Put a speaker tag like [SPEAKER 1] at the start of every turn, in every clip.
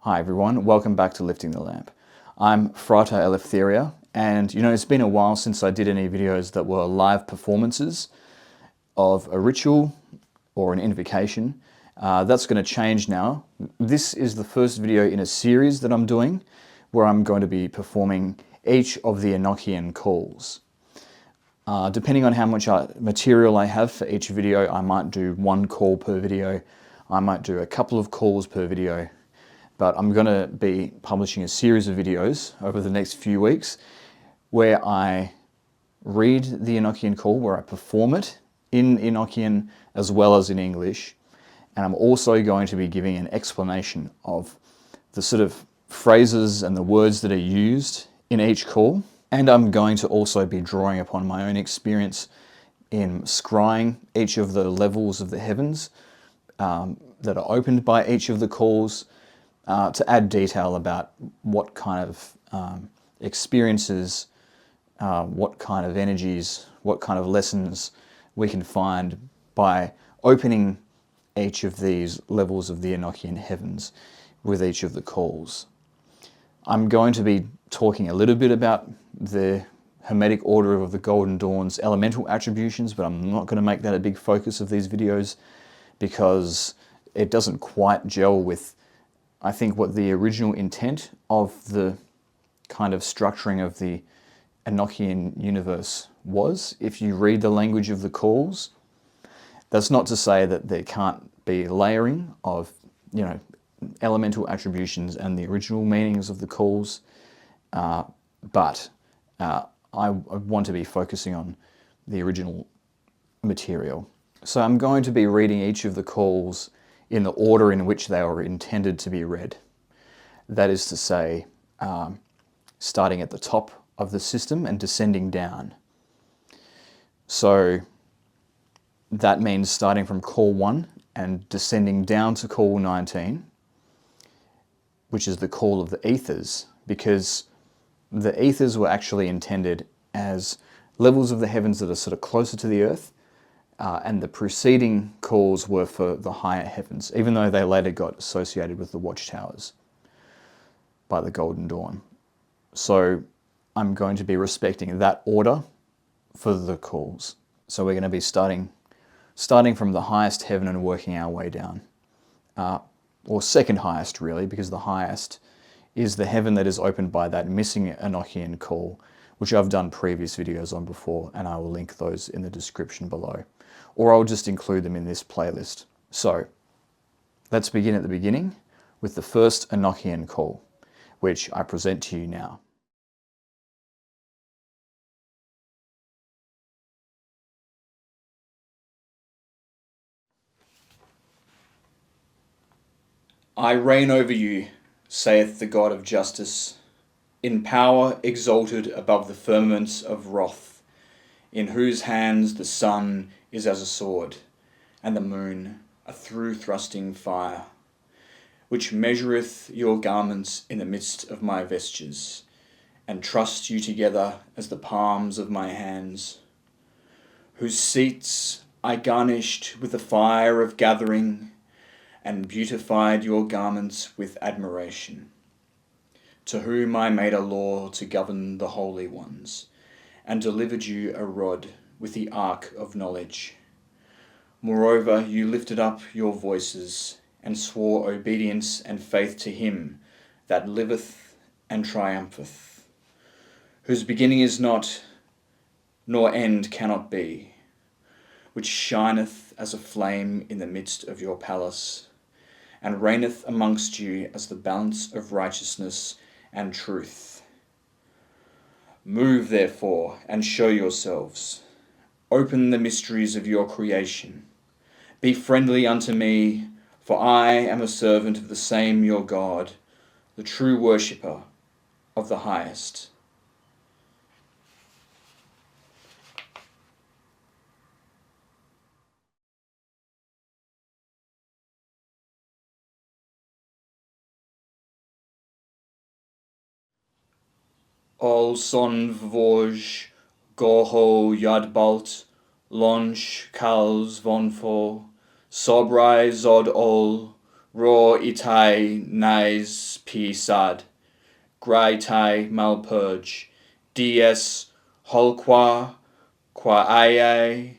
[SPEAKER 1] Hi everyone, welcome back to Lifting the Lamp. I'm Frater Eleftheria, and it's been a while since I did any videos that were live performances of a ritual or an invocation. That's going to change now. This is the first video in a series that I'm doing where I'm going to be performing each of the Enochian calls. Depending on how much material I have for each video, I might do one call per video, I might do a couple of calls per video, but I'm going to be publishing a series of videos over the next few weeks where I read the Enochian call, where I perform it in Enochian as well as in English, and I'm also going to be giving an explanation of the sort of phrases and the words that are used in each call. And I'm going to also be drawing upon my own experience in scrying each of the levels of the heavens that are opened by each of the calls to add detail about what kind of experiences, what kind of energies, what kind of lessons we can find by opening each of these levels of the Enochian heavens with each of the calls. I'm going to be talking a little bit about the Hermetic Order of the Golden Dawn's elemental attributions, but I'm not going to make that a big focus of these videos because it doesn't quite gel with, I think, what the original intent of the kind of structuring of the Enochian universe was. If you read the language of the calls, that's not to say that there can't be layering of, elemental attributions and the original meanings of the calls, but I want to be focusing on the original material. So I'm going to be reading each of the calls in the order in which they were intended to be read. That is to say, starting at the top of the system and descending down. So that means starting from call 1 and descending down to call 19, which is the call of the ethers, because the ethers were actually intended as levels of the heavens that are sort of closer to the earth, and the preceding calls were for the higher heavens, even though they later got associated with the watchtowers by the Golden Dawn. So I'm going to be respecting that order for the calls. So we're going to be starting from the highest heaven and working our way down. Or second highest, really, because the highest is the heaven that is opened by that missing Enochian call, which I've done previous videos on before, and I will link those in the description below. Or I'll just include them in this playlist. So let's begin at the beginning with the first Enochian call, which I present to you now. I reign over you, saith the God of justice, in power exalted above the firmaments of wrath, in whose hands the sun is as a sword, and the moon a through-thrusting fire, which measureth your garments in the midst of my vestures, and trusts you together as the palms of my hands, whose seats I garnished with the fire of gathering, and beautified your garments with admiration, to whom I made a law to govern the holy ones, and delivered you a rod with the ark of knowledge. Moreover, you lifted up your voices, and swore obedience and faith to him that liveth and triumpheth, whose beginning is not, nor end cannot be, which shineth as a flame in the midst of your palace, and reigneth amongst you as the balance of righteousness and truth. Move therefore and show yourselves. Open the mysteries of your creation. Be friendly unto me, for I am a servant of the same your God, the true worshipper of the highest. Ol son voj, goho yadbalt, lonch kals vonfo, sobrai zod ol, ro itai nais pi sad, graitai malpurge, dies holqua qua aie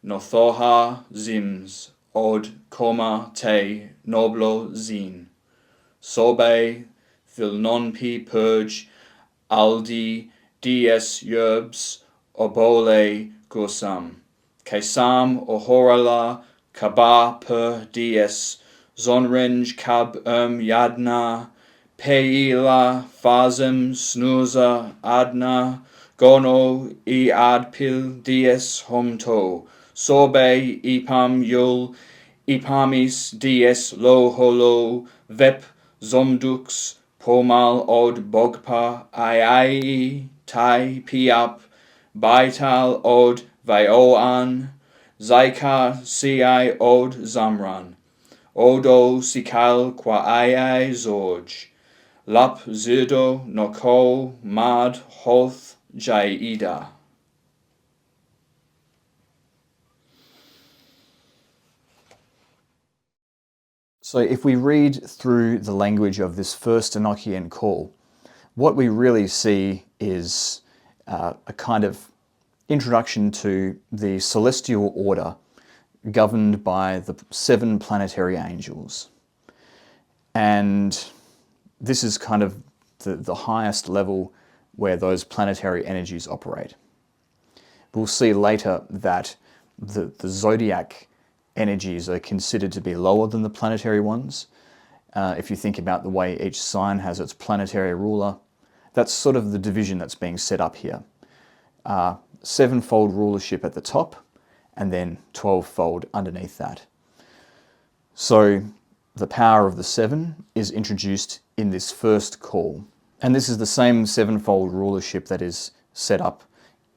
[SPEAKER 1] nothoha zims, od coma te noblo zin, sobe thil non pi purge aldi dies yerbs obole gursam, kesam ohorala kaba per dies zonrenge cab yadna peila phasem snuza adna gono I adpil dies homto sobe ipam yul ipamis dies lo holo vep zomdux pomal od bogpa ai tai piap baital od vaioan zaika ci od zamran odo sikal qua ai zorj lap zirdo noko mad hoth jaida. So if we read through the language of this first Enochian call, what we really see is a kind of introduction to the celestial order governed by the 7 planetary angels. And this is kind of the highest level where those planetary energies operate. We'll see later that the zodiac energies are considered to be lower than the planetary ones. If you think about the way each sign has its planetary ruler, that's sort of the division that's being set up here. 7-fold rulership at the top, and then 12-fold underneath that. So the power of the 7 is introduced in this first call. And this is the same 7-fold rulership that is set up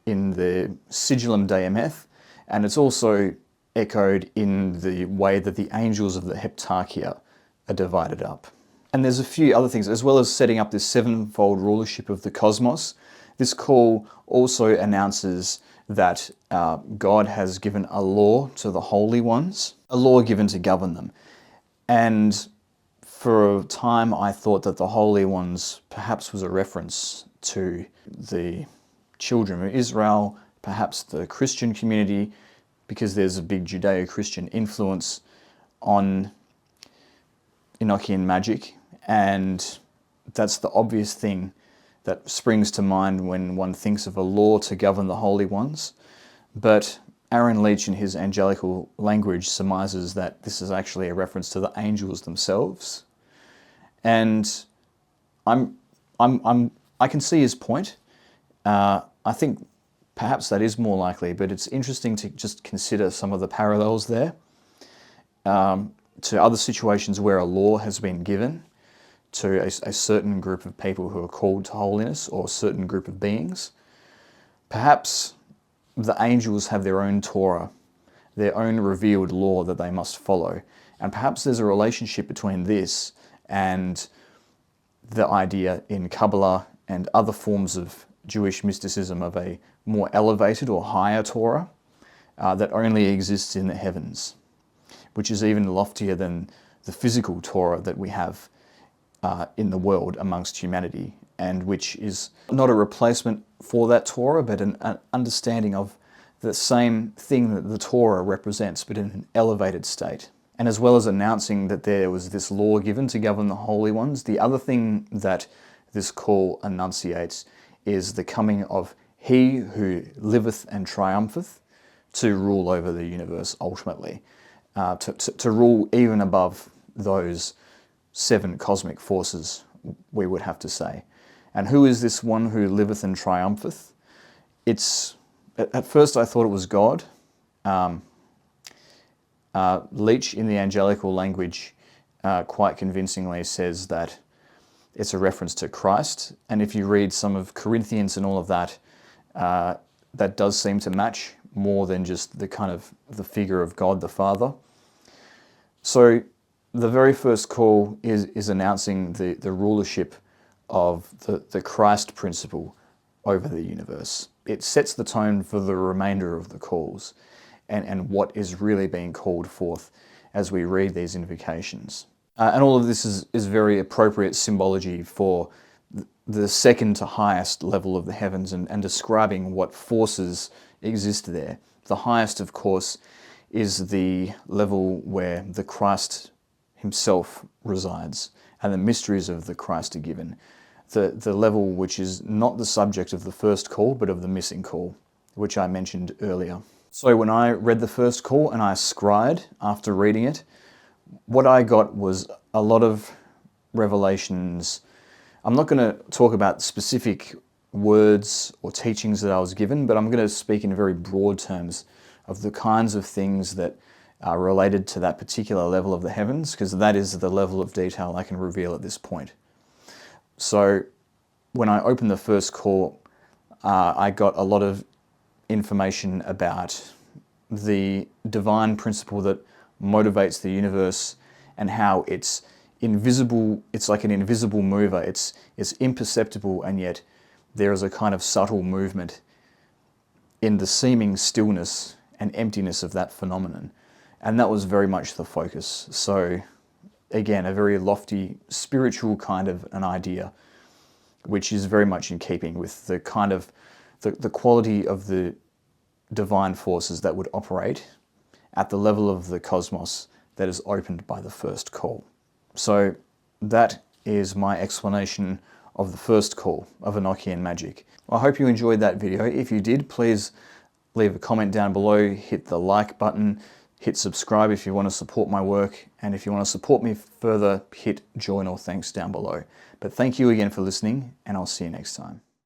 [SPEAKER 1] in the Sigillum Deimeth, and it's also echoed in the way that the angels of the Heptarchia are divided up. And there's a few other things, as well as setting up this 7-fold rulership of the cosmos. This call also announces that God has given a law to the holy ones, a law given to govern them. And for a time I thought that the holy ones perhaps was a reference to the children of Israel, perhaps the Christian community, because there's a big Judeo-Christian influence on Enochian magic, and that's the obvious thing that springs to mind when one thinks of a law to govern the holy ones. But Aaron Leach in his angelical language surmises that this is actually a reference to the angels themselves. And I can see his point. I think perhaps that is more likely, but it's interesting to just consider some of the parallels there to other situations where a law has been given to a certain group of people who are called to holiness, or a certain group of beings. Perhaps the angels have their own Torah, their own revealed law that they must follow. And perhaps there's a relationship between this and the idea in Kabbalah and other forms of Jewish mysticism of a more elevated or higher Torah that only exists in the heavens, which is even loftier than the physical Torah that we have in the world amongst humanity, and which is not a replacement for that Torah, but an understanding of the same thing that the Torah represents, but in an elevated state. And as well as announcing that there was this law given to govern the holy ones, the other thing that this call enunciates is the coming of He who liveth and triumpheth to rule over the universe ultimately, to rule even above those 7 cosmic forces, we would have to say. And who is this one who liveth and triumpheth? It's, at first I thought it was God. Leach in the angelical language quite convincingly says that it's a reference to Christ. And if you read some of Corinthians and all of that, that does seem to match more than just the kind of the figure of God the Father. So the very first call is announcing the rulership of the Christ principle over the universe. It sets the tone for the remainder of the calls and what is really being called forth as we read these invocations. And all of this is very appropriate symbology for the second to highest level of the heavens and describing what forces exist there. The highest, of course, is the level where the Christ himself resides and the mysteries of the Christ are given. The level which is not the subject of the first call, but of the missing call, which I mentioned earlier. So when I read the first call and I scryed after reading it, what I got was a lot of revelations. I'm not going to talk about specific words or teachings that I was given, but I'm going to speak in very broad terms of the kinds of things that are related to that particular level of the heavens, because that is the level of detail I can reveal at this point. So when I opened the first call, I got a lot of information about the divine principle that motivates the universe and how it's invisible. It's like an invisible mover. It's imperceptible, and yet there is a kind of subtle movement in the seeming stillness and emptiness of that phenomenon. And that was very much the focus. So again, a very lofty spiritual kind of an idea, which is very much in keeping with the kind of the quality of the divine forces that would operate at the level of the cosmos that is opened by the first call. So that is my explanation of the first call of Enochian Magic. Well, I hope you enjoyed that video. If you did, please leave a comment down below, hit the like button, hit subscribe if you want to support my work, and if you want to support me further, hit join or thanks down below. But thank you again for listening, and I'll see you next time.